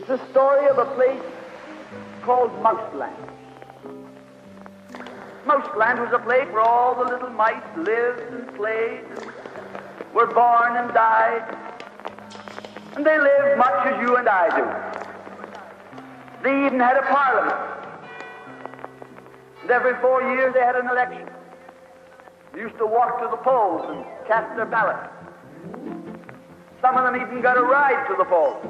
the story of a place called Mouseland. Mouseland was a place where all the little mice lived and played, and were born and died, and they lived much as you and I do. They even had a parliament, and every 4 years they had an election. They used to walk to the polls and cast their ballot. Some of them even got a ride to the polls.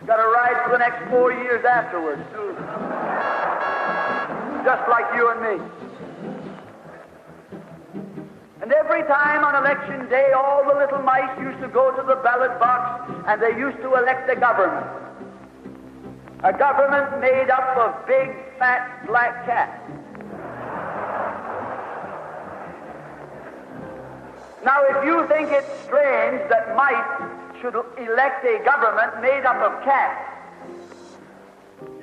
Got a ride for the next 4 years afterwards, too. Just like you and me. And every time on election day, all the little mice used to go to the ballot box and they used to elect a government. A government made up of big, fat, black cats. Now, if you think it's strange that mice should elect a government made up of cats,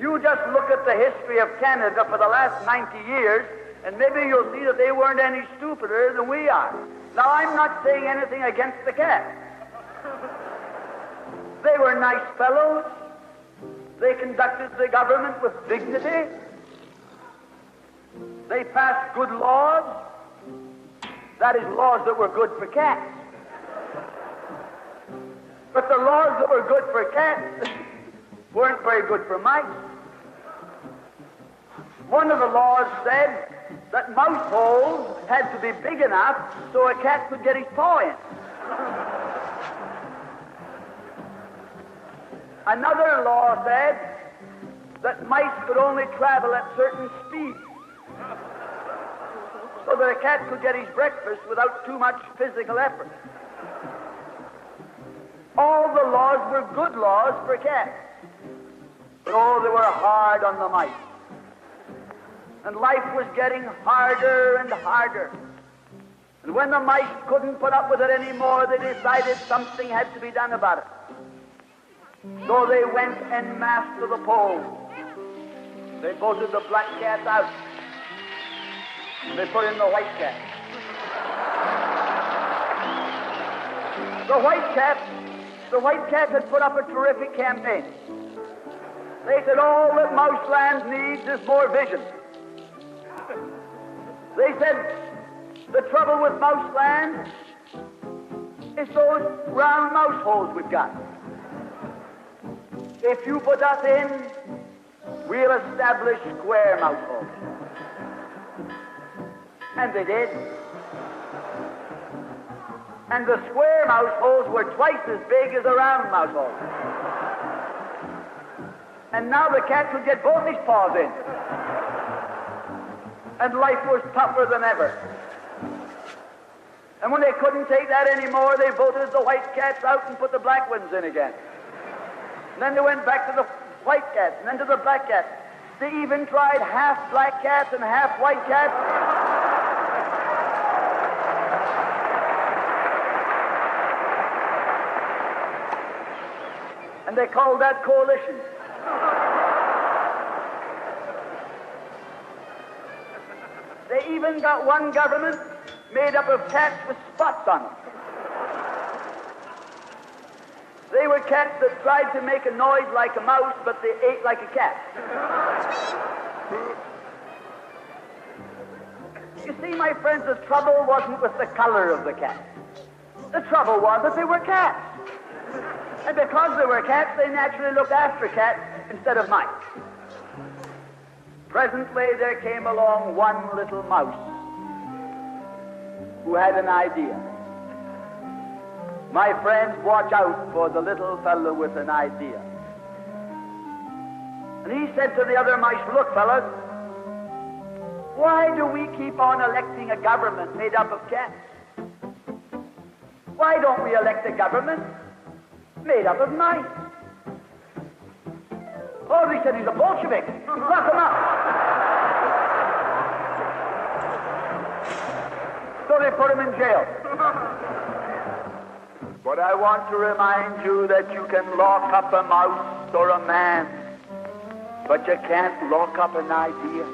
you just look at the history of Canada for the last 90 years, and maybe you'll see that they weren't any stupider than we are. Now, I'm not saying anything against the cats. They were nice fellows. They conducted the government with dignity. They passed good laws. That is, laws that were good for cats. But the laws that were good for cats weren't very good for mice. One of the laws said that mouse holes had to be big enough so a cat could get his paw in. Another law said that mice could only travel at certain speeds, so that a cat could get his breakfast without too much physical effort. All the laws were good laws for cats, but oh, they were hard on the mice. And life was getting harder and harder. And when the mice couldn't put up with it anymore, they decided something had to be done about it. So they went en masse to the polls. They voted the black cat out. They put in the white cat. The white cat had put up a terrific campaign. They said all that Mouseland needs is more vision. They said the trouble with Mouseland is those round mouse holes we've got. If you put us in, we'll establish square mouse holes. And they did. And the square mouse holes were twice as big as the round mouse holes. And now the cat could get both his paws in. And life was tougher than ever. And when they couldn't take that anymore, they voted the white cats out and put the black ones in again. And then they went back to the white cats, and then to the black cats. They even tried half black cats and half white cats. And they called that coalition. They even got one government made up of cats with spots on them. They were cats that tried to make a noise like a mouse, but they ate like a cat. You see, my friends, the trouble wasn't with the color of the cat. The trouble was that they were cats. And because they were cats, they naturally looked after cats instead of mice. Presently, there came along one little mouse who had an idea. My friends, watch out for the little fellow with an idea. And he said to the other mice, look, fellas, why do we keep on electing a government made up of cats? Why don't we elect a government made up of mice? Oh, he said he's a Bolshevik. Lock him up. So they put him in jail. But I want to remind you that you can lock up a mouse or a man, but you can't lock up an idea.